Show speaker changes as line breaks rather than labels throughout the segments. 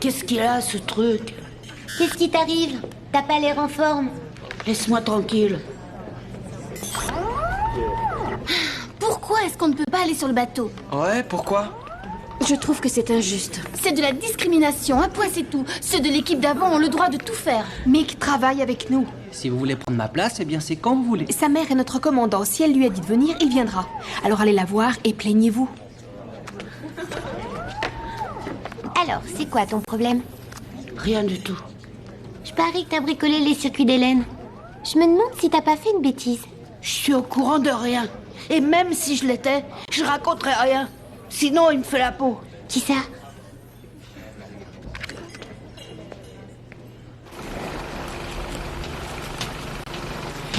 Qu'est-ce qu'il a, ce truc?
Qu'est-ce qui t'arrive? T'as pas l'air en forme.
Laisse-moi tranquille.
Pourquoi est-ce qu'on ne peut pas aller sur le bateau?
Ouais, pourquoi?
Je trouve que c'est injuste. C'est de la discrimination, un point c'est tout. Ceux de l'équipe d'avant ont le droit de tout faire. Mick travaille avec nous.
Si vous voulez prendre ma place, eh bien c'est quand vous voulez.
Sa mère est notre commandant. Si elle lui a dit de venir, il viendra. Alors allez la voir et plaignez-vous.
Alors, c'est quoi ton problème?
Rien du tout.
Je parie que t'as bricolé les circuits d'Hélène. Je me demande si t'as pas fait une bêtise.
Je suis au courant de rien. Et même si je l'étais, je raconterais rien. Sinon, il me fait la peau.
Qui ça?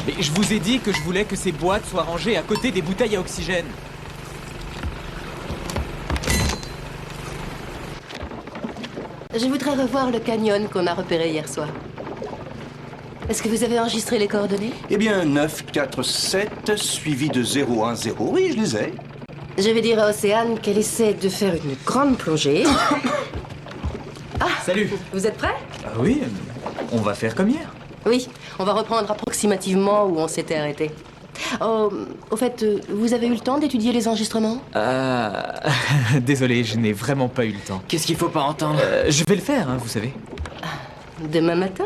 Mais je vous ai dit que je voulais que ces boîtes soient rangées à côté des bouteilles à oxygène.
Je voudrais revoir le canyon qu'on a repéré hier soir. Est-ce que vous avez enregistré les coordonnées?
Eh bien, 947 suivi de 010. Oui, je les ai.
Je vais dire à Océane qu'elle essaie de faire une grande plongée.
Salut.
Vous êtes prêts?
Ah oui, on va faire comme hier.
Oui, on va reprendre approximativement où on s'était arrêté. Oh, au fait, vous avez eu le temps d'étudier les enregistrements?
Désolé, je n'ai vraiment pas eu le temps.
Qu'est-ce qu'il faut pas entendre?
Je vais le faire, hein, vous savez.
Demain matin?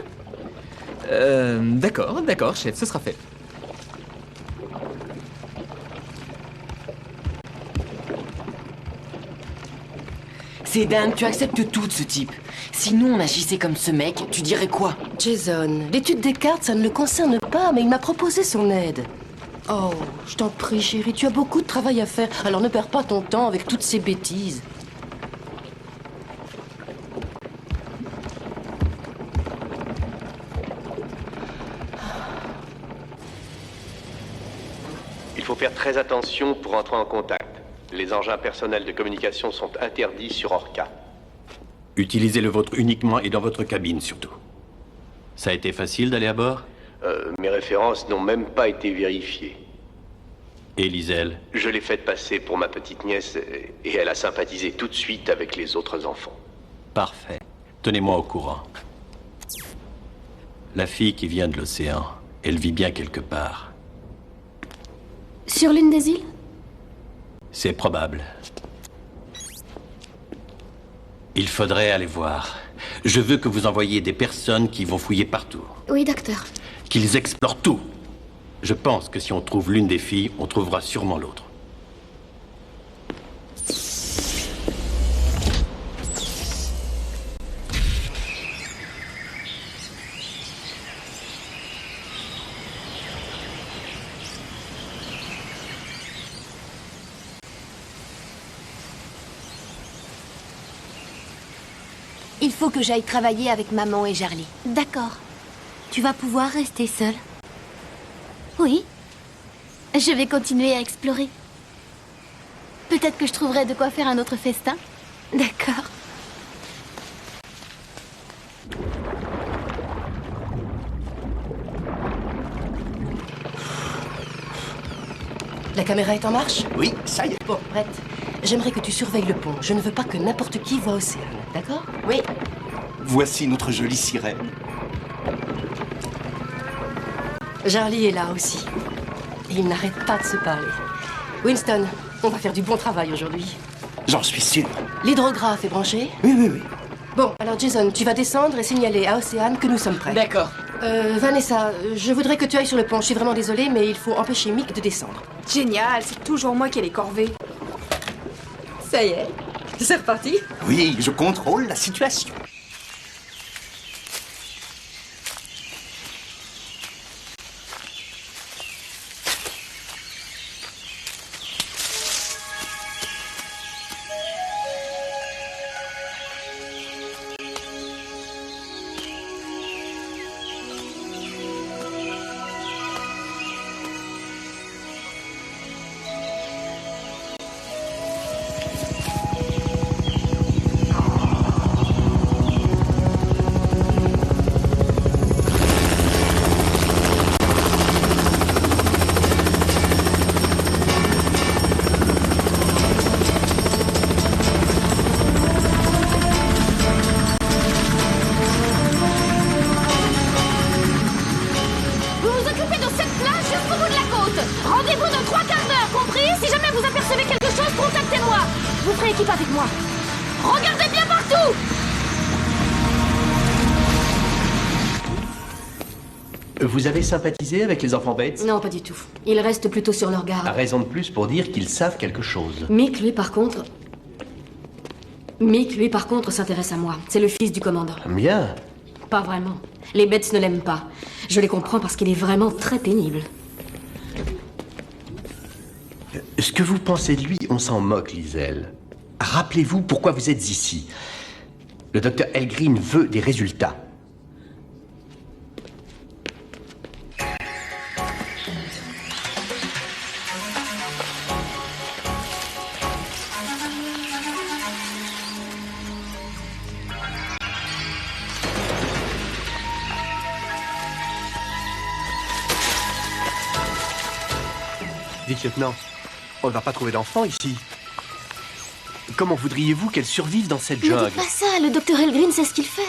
D'accord, chef, ce sera fait.
C'est dingue, tu acceptes tout de ce type. Si nous on agissait comme ce mec, tu dirais quoi?
Jason, l'étude des cartes, ça ne le concerne pas, mais il m'a proposé son aide. Oh, je t'en prie, chérie, tu as beaucoup de travail à faire, alors ne perds pas ton temps avec toutes ces bêtises.
Il faut faire très attention pour entrer en contact. Les engins personnels de communication sont interdits sur Orca.
Utilisez le vôtre uniquement et dans votre cabine surtout. Ça a été facile d'aller à bord?
Mes références n'ont même pas été vérifiées.
Et Liselle?
Je l'ai faite passer pour ma petite nièce et elle a sympathisé tout de suite avec les autres enfants.
Parfait. Tenez-moi au courant. La fille qui vient de l'océan, elle vit bien quelque part.
Sur l'une des îles?
C'est probable. Il faudrait aller voir. Je veux que vous envoyiez des personnes qui vont fouiller partout.
Oui, docteur.
Qu'ils explorent tout. Je pense que si on trouve l'une des filles, on trouvera sûrement l'autre.
Il faut que j'aille travailler avec maman et Jarly.
D'accord.
Tu vas pouvoir rester seule?
Oui. Je vais continuer à explorer. Peut-être que je trouverai de quoi faire un autre festin.
D'accord.
La caméra est en marche?
Oui, ça y est.
Bon, prête. J'aimerais que tu surveilles le pont. Je ne veux pas que n'importe qui voie Océane, d'accord? Oui.
Voici notre jolie sirène.
Jarly est là aussi. Et ils n'arrêtent pas de se parler. Winston, on va faire du bon travail aujourd'hui.
J'en suis sûr.
L'hydrographe est branché?
Oui.
Bon, alors Jason, tu vas descendre et signaler à Océane que nous sommes prêts.
D'accord.
Vanessa, je voudrais que tu ailles sur le pont. Je suis vraiment désolée, mais il faut empêcher Mick de descendre.
Génial, c'est toujours moi qui ai les corvées.
Ça y est, c'est reparti.
Oui, je contrôle la situation.
l'équipe avec moi.
Regardez bien partout!
Vous avez sympathisé avec les enfants Bates?
Non, pas du tout. Ils restent plutôt sur leur garde.
À raison de plus pour dire qu'ils savent quelque chose.
Mick, lui, par contre, s'intéresse à moi. C'est le fils du commandant.
Bien.
Pas vraiment. Les Bates ne l'aiment pas. Je les comprends parce qu'il est vraiment très pénible.
Ce que vous pensez de lui, on s'en moque, Liselle. Rappelez-vous pourquoi vous êtes ici. Le docteur Elgreen veut des résultats. Dites, lieutenant, on ne va pas trouver d'enfant ici. Comment voudriez-vous qu'elle survive dans cette
Ne
jungle?
dites pas ça, le docteur Elgreen sait ce qu'il fait.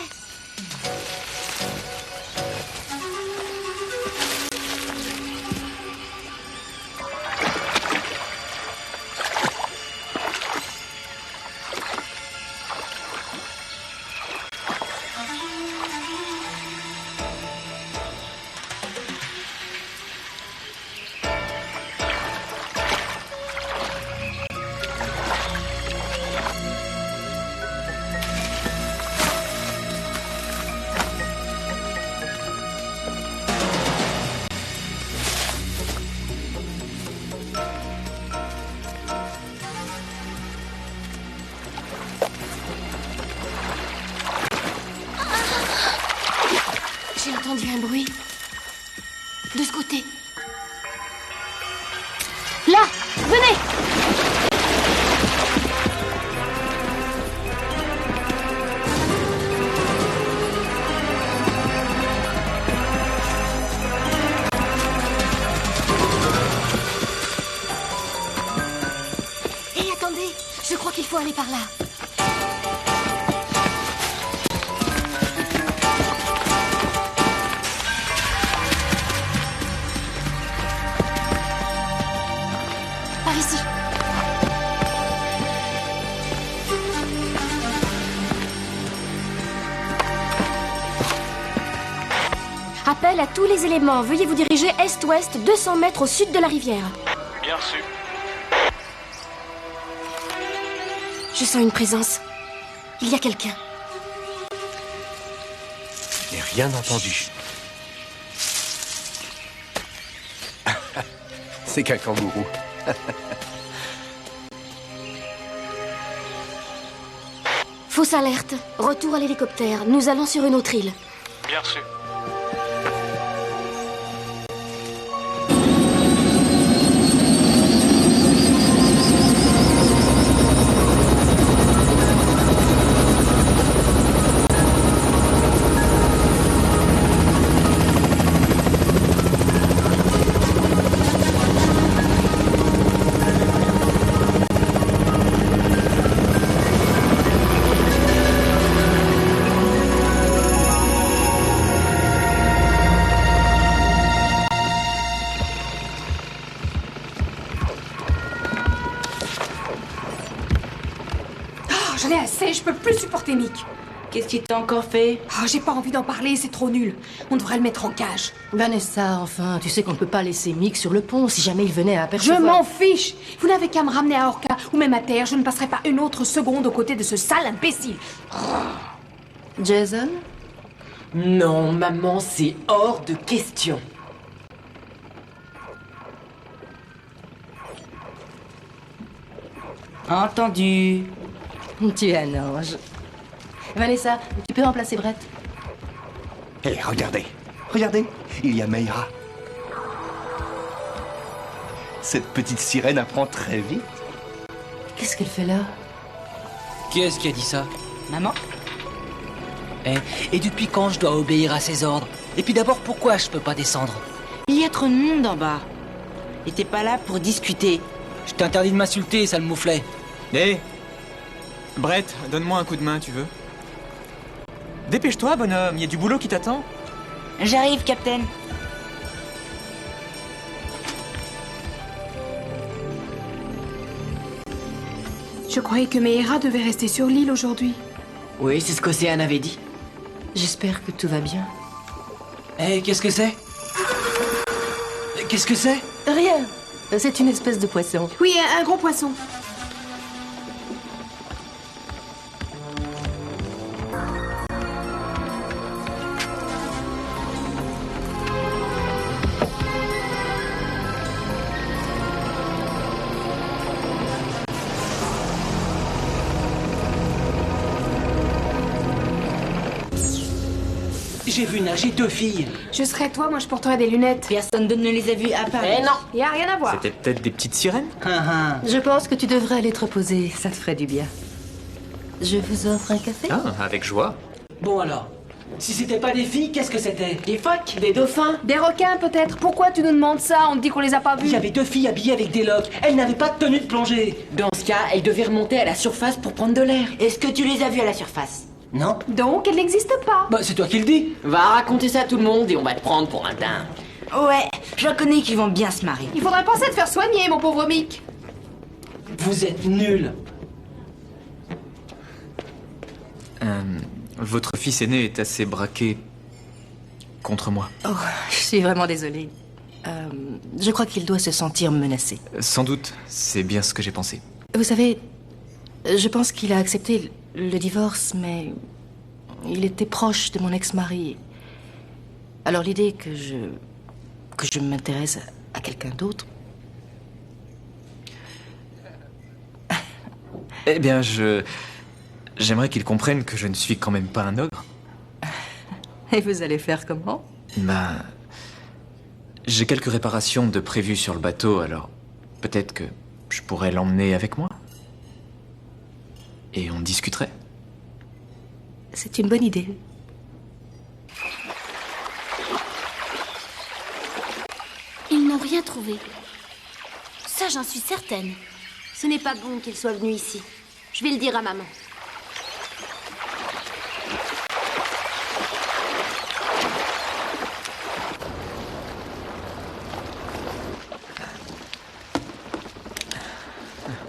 J'ai entendu un bruit. De ce côté. Là! Venez! Hé, attendez! Je crois qu'il faut aller par là. Par ici. Appel à tous les éléments. Veuillez vous diriger est-ouest 200 mètres au sud de la rivière.
Bien reçu.
Je sens une présence. Il y a quelqu'un.
Je n'ai rien entendu. C'est qu'un kangourou.
Fausse alerte. Retour à l'hélicoptère. Nous allons sur une autre île.
Bien reçu.
J'en ai assez, je peux plus supporter Mick.
Qu'est-ce qu'il t'a encore fait?
Oh, j'ai pas envie d'en parler, c'est trop nul. On devrait le mettre en cage.
Vanessa, enfin, tu sais qu'on ne peut pas laisser Mick sur le pont si jamais il venait à
Je
apercevoir...
m'en fiche. Vous n'avez qu'à me ramener à Orca ou même à terre. Je ne passerai pas une autre seconde aux côtés de ce sale imbécile.
Jason?
Non, maman, c'est hors de question.
Entendu.
Tu es un ange. Vanessa, tu peux remplacer Brett?
Hé, regardez. Regardez, il y a Meira. Cette petite sirène apprend très vite.
Qu'est-ce qu'elle fait là?
Qui est-ce qui a dit ça?
Maman?
Et depuis quand je dois obéir à ses ordres? Et puis d'abord, pourquoi je peux pas descendre?
Il y a trop de monde en bas. Et t'es pas là pour discuter.
Je t'interdis de m'insulter, sale mouflet.
Hé Brett, donne-moi un coup de main, tu veux? Dépêche-toi, bonhomme, il y a du boulot qui t'attend.
J'arrive, Capitaine.
Je croyais que Meira devait rester sur l'île aujourd'hui.
Oui, c'est ce qu'Océane avait dit.
J'espère que tout va bien.
Eh, qu'est-ce que c'est? Qu'est-ce que c'est?
Rien. C'est une espèce de poisson.
Oui, un gros poisson.
J'ai vu nager 2 filles.
Je serais toi, moi je porterais des lunettes.
Personne ne les a vues à Paris.
Eh non.
Y a rien à voir.
C'était peut-être des petites sirènes?
Je pense que tu devrais aller te reposer. Ça te ferait du bien. Je vous offre un café?
Ah, avec joie.
Bon alors, si c'était pas des filles, qu'est-ce que c'était?
Des phoques, des dauphins.
Des requins peut-être. Pourquoi tu nous demandes ça? On te dit qu'on les a pas vus.
Il y avait 2 filles habillées avec des loques. Elles n'avaient pas de tenue de plongée.
Dans ce cas, elle devait remonter à la surface pour prendre de l'air.
Est-ce que tu les as vues à la surface?
Non?
Donc, elle n'existe pas.
Bah, c'est toi qui le dis.
Va raconter ça à tout le monde et on va te prendre pour un dingue.
Ouais, j'en connais qui vont bien se marier.
Il faudrait penser à te faire soigner, mon pauvre Mick.
Vous êtes nuls.
Votre fils aîné est assez braqué contre moi.
Oh, je suis vraiment désolée. Je crois qu'il doit se sentir menacé.
Sans doute, c'est bien ce que j'ai pensé.
Vous savez, je pense qu'il a accepté le divorce, mais il était proche de mon ex-mari. Alors l'idée que je m'intéresse à quelqu'un d'autre...
Eh bien, j'aimerais qu'il comprenne que je ne suis quand même pas un ogre.
Et vous allez faire comment?
Ben... J'ai quelques réparations de prévues sur le bateau, alors peut-être que je pourrais l'emmener avec moi. Et on discuterait.
C'est une bonne idée.
Ils n'ont rien trouvé. Ça, j'en suis certaine.
Ce n'est pas bon qu'il soit venu ici. Je vais le dire à maman.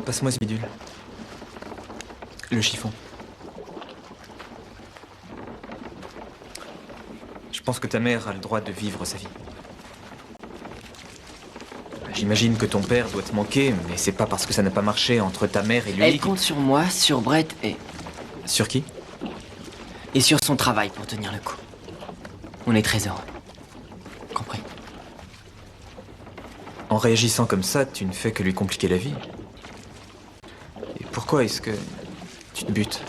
Passe-moi ce bidule. Le chiffon. Je pense que ta mère a le droit de vivre sa vie. J'imagine que ton père doit te manquer, mais c'est pas parce que ça n'a pas marché entre ta mère et lui.
Elle compte sur moi, sur Brett et...
Sur qui?
Et sur son travail pour tenir le coup. On est très heureux. Compris.
En réagissant comme ça, tu ne fais que lui compliquer la vie. Et pourquoi est-ce que tu te butes?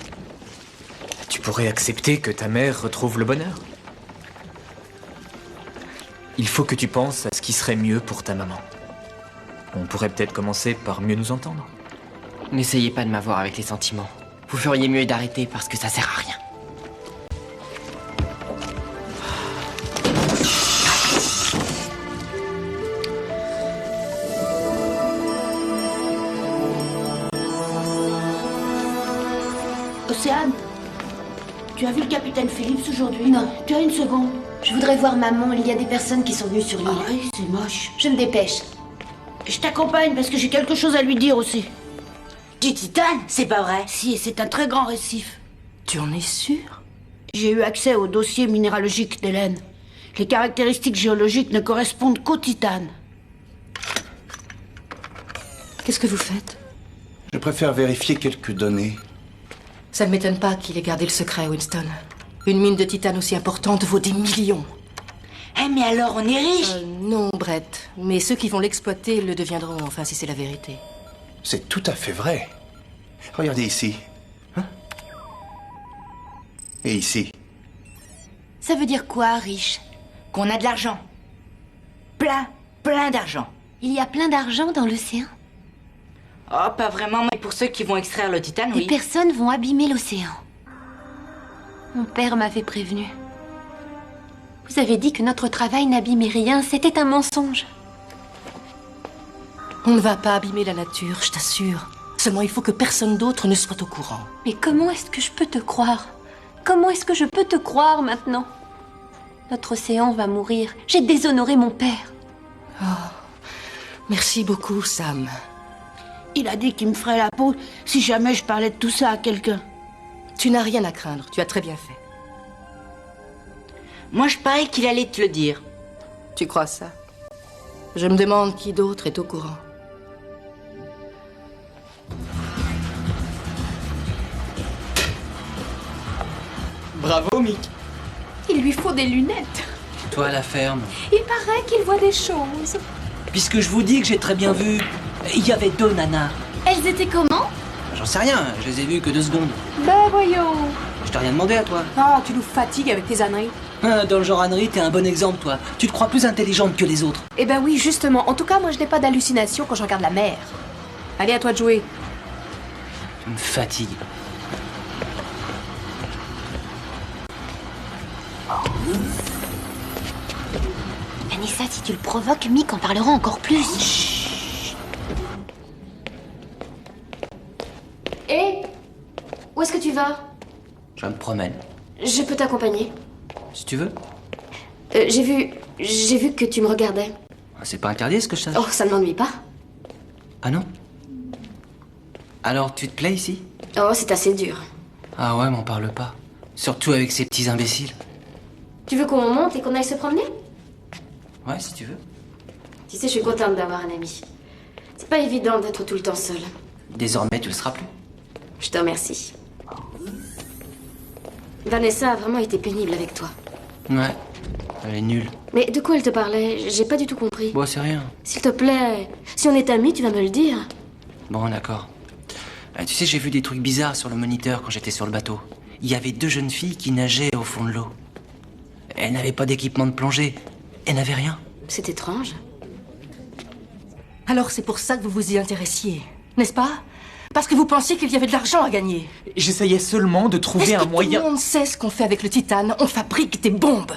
Tu pourrais accepter que ta mère retrouve le bonheur. Il faut que tu penses à ce qui serait mieux pour ta maman. On pourrait peut-être commencer par mieux nous entendre.
N'essayez pas de m'avoir avec les sentiments. Vous feriez mieux d'arrêter parce que ça sert à rien.
Océane, tu as vu le capitaine Phillips aujourd'hui?
Non.
Tu as une seconde?
Je voudrais voir maman. Il y a des personnes qui sont venues sur l'île.
Ah oui, c'est moche.
Je me dépêche.
Je t'accompagne parce que j'ai quelque chose à lui dire aussi.
Du titane? C'est pas vrai.
Si, et c'est un très grand récif.
Tu en es sûr?
J'ai eu accès au dossier minéralogique d'Hélène. Les caractéristiques géologiques ne correspondent qu'au titane.
Qu'est-ce que vous faites?
Je préfère vérifier quelques données.
Ça ne m'étonne pas qu'il ait gardé le secret, Winston. Une mine de titane aussi importante vaut des millions.
Eh, mais alors on est riche.
Non, Brett. Mais ceux qui vont l'exploiter le deviendront, enfin, si c'est la vérité.
C'est tout à fait vrai. Regardez ici. Hein? Et ici.
Ça veut dire quoi, riche? Qu'on a de l'argent. Plein d'argent.
Il y a plein d'argent dans l'océan.
Oh, pas vraiment, mais pour ceux qui vont extraire le titane,
Les
oui.
personnes vont abîmer l'océan. Mon père m'avait prévenu. Vous avez dit que notre travail n'abîmait rien. C'était un mensonge.
On ne va pas abîmer la nature, je t'assure. Seulement, il faut que personne d'autre ne soit au courant.
Mais comment est-ce que je peux te croire? Comment est-ce que je peux te croire maintenant? Notre océan va mourir. J'ai déshonoré mon père.
Oh, merci beaucoup, Sam.
Il a dit qu'il me ferait la peau si jamais je parlais de tout ça à quelqu'un.
Tu n'as rien à craindre, tu as très bien fait.
Moi, je parie qu'il allait te le dire.
Tu crois ça? Je me demande qui d'autre est au courant.
Bravo, Mick.
Il lui faut des lunettes.
Toi à la ferme.
Il paraît qu'il voit des choses.
Puisque je vous dis que j'ai très bien vu, il y avait 2 nanas.
Elles étaient comment?
J'en sais rien, je les ai vues que 2 secondes.
Ben voyons.
Je t'ai rien demandé à toi.
Ah, tu nous fatigues avec tes âneries.
Dans le genre ânerie, t'es un bon exemple, toi. Tu te crois plus intelligente que les autres.
Eh ben oui, justement. En tout cas, moi, je n'ai pas d'hallucination quand je regarde la mer. Allez, à toi de jouer.
Tu me fatigues.
Vanessa, si tu le provoques, Mick en parlera encore plus.
Hé, où est-ce que tu vas?
Je me promène.
Je peux t'accompagner.
Si tu veux.
J'ai vu que tu me regardais.
C'est pas interdit, ce que je sache.
Oh, ça ne m'ennuie pas.
Ah non? Alors, tu te plais ici?
Oh, c'est assez dur.
Ah ouais, m'en parle pas. Surtout avec ces petits imbéciles.
Tu veux qu'on monte et qu'on aille se promener?
Ouais, si tu veux.
Tu sais, je suis contente d'avoir un ami. C'est pas évident d'être tout le temps seule.
Désormais, tu le seras plus.
Je te remercie. Vanessa a vraiment été pénible avec toi.
Ouais, elle est nulle.
Mais de quoi elle te parlait? J'ai pas du tout compris.
Bon, c'est rien.
S'il te plaît, si on est amis, tu vas me le dire.
Bon, d'accord. Tu sais, j'ai vu des trucs bizarres sur le moniteur quand j'étais sur le bateau. Il y avait 2 jeunes filles qui nageaient au fond de l'eau. Elles n'avaient pas d'équipement de plongée. Elles n'avaient rien.
C'est étrange.
Alors c'est pour ça que vous vous y intéressiez, n'est-ce pas? Parce que vous pensiez qu'il y avait de l'argent à gagner.
J'essayais seulement de trouver un moyen...
Tout le monde sait ce qu'on fait avec le titane. On fabrique des bombes.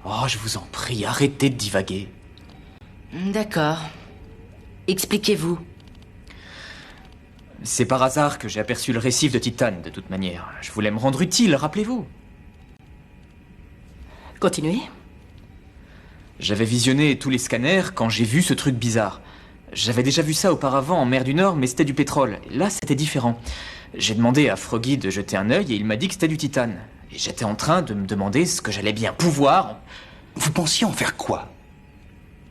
Oh, je vous en prie, arrêtez de divaguer.
D'accord. Expliquez-vous.
C'est par hasard que j'ai aperçu le récif de Titane, de toute manière. Je voulais me rendre utile, rappelez-vous.
Continuez.
J'avais visionné tous les scanners quand j'ai vu ce truc bizarre. J'avais déjà vu ça auparavant en mer du Nord, mais c'était du pétrole. Et là, c'était différent. J'ai demandé à Froggy de jeter un œil et il m'a dit que c'était du titane. Et j'étais en train de me demander ce que j'allais bien pouvoir...
Vous pensiez en faire quoi?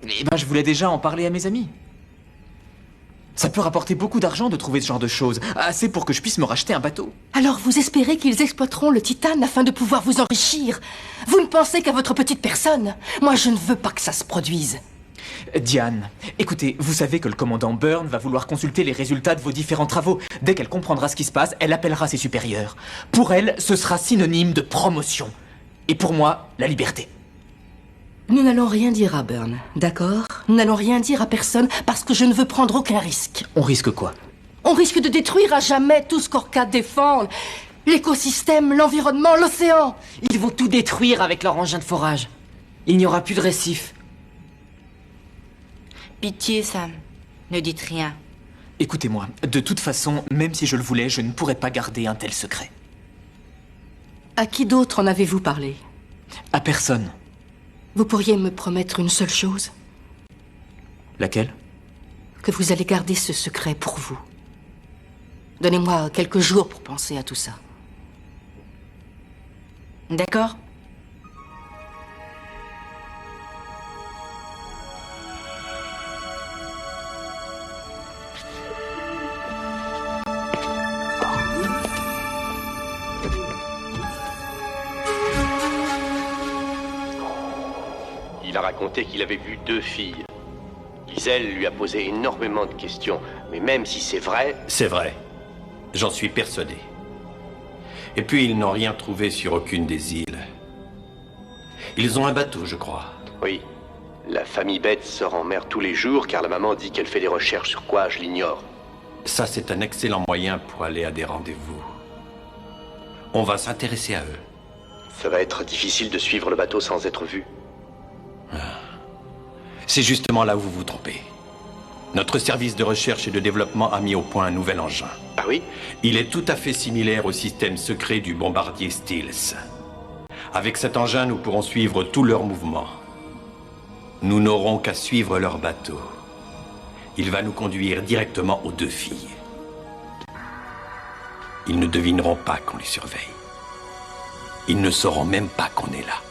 Eh ben, je voulais déjà en parler à mes amis. Ça peut rapporter beaucoup d'argent de trouver ce genre de choses. Assez pour que je puisse me racheter un bateau.
Alors vous espérez qu'ils exploiteront le titane afin de pouvoir vous enrichir? Vous ne pensez qu'à votre petite personne? Moi, je ne veux pas que ça se produise.
Diane, écoutez, vous savez que le commandant Byrne va vouloir consulter les résultats de vos différents travaux. Dès qu'elle comprendra ce qui se passe, elle appellera ses supérieurs. Pour elle, ce sera synonyme de promotion. Et pour moi, la liberté.
Nous n'allons rien dire à Byrne, d'accord? Nous n'allons rien dire à personne parce que je ne veux prendre aucun risque.
On risque quoi?
On risque de détruire à jamais tout ce qu'Orca défend. L'écosystème, l'environnement, l'océan.
Ils vont tout détruire avec leur engin de forage. Il n'y aura plus de récif.
Pitié, Sam. Ne dites rien.
Écoutez-moi, de toute façon, même si je le voulais, je ne pourrais pas garder un tel secret.
À qui d'autre en avez-vous parlé?
À personne.
Vous pourriez me promettre une seule chose?
Laquelle?
Que vous allez garder ce secret pour vous. Donnez-moi quelques jours pour penser à tout ça.
D'accord?
Il a raconté qu'il avait vu 2 filles. Gisèle lui a posé énormément de questions, mais même si c'est vrai...
C'est vrai. J'en suis persuadé. Et puis, ils n'ont rien trouvé sur aucune des îles. Ils ont un bateau, je crois.
Oui. La famille Beth sort en mer tous les jours, car la maman dit qu'elle fait des recherches sur quoi, je l'ignore.
Ça, c'est un excellent moyen pour aller à des rendez-vous. On va s'intéresser à eux.
Ça va être difficile de suivre le bateau sans être vu.
C'est justement là où vous vous trompez. Notre service de recherche et de développement a mis au point un nouvel engin.
Ah oui?
Il est tout à fait similaire au système secret du bombardier Steels. Avec cet engin, nous pourrons suivre tous leurs mouvements. Nous n'aurons qu'à suivre leur bateau. Il va nous conduire directement aux 2 filles. Ils ne devineront pas qu'on les surveille. Ils ne sauront même pas qu'on est là.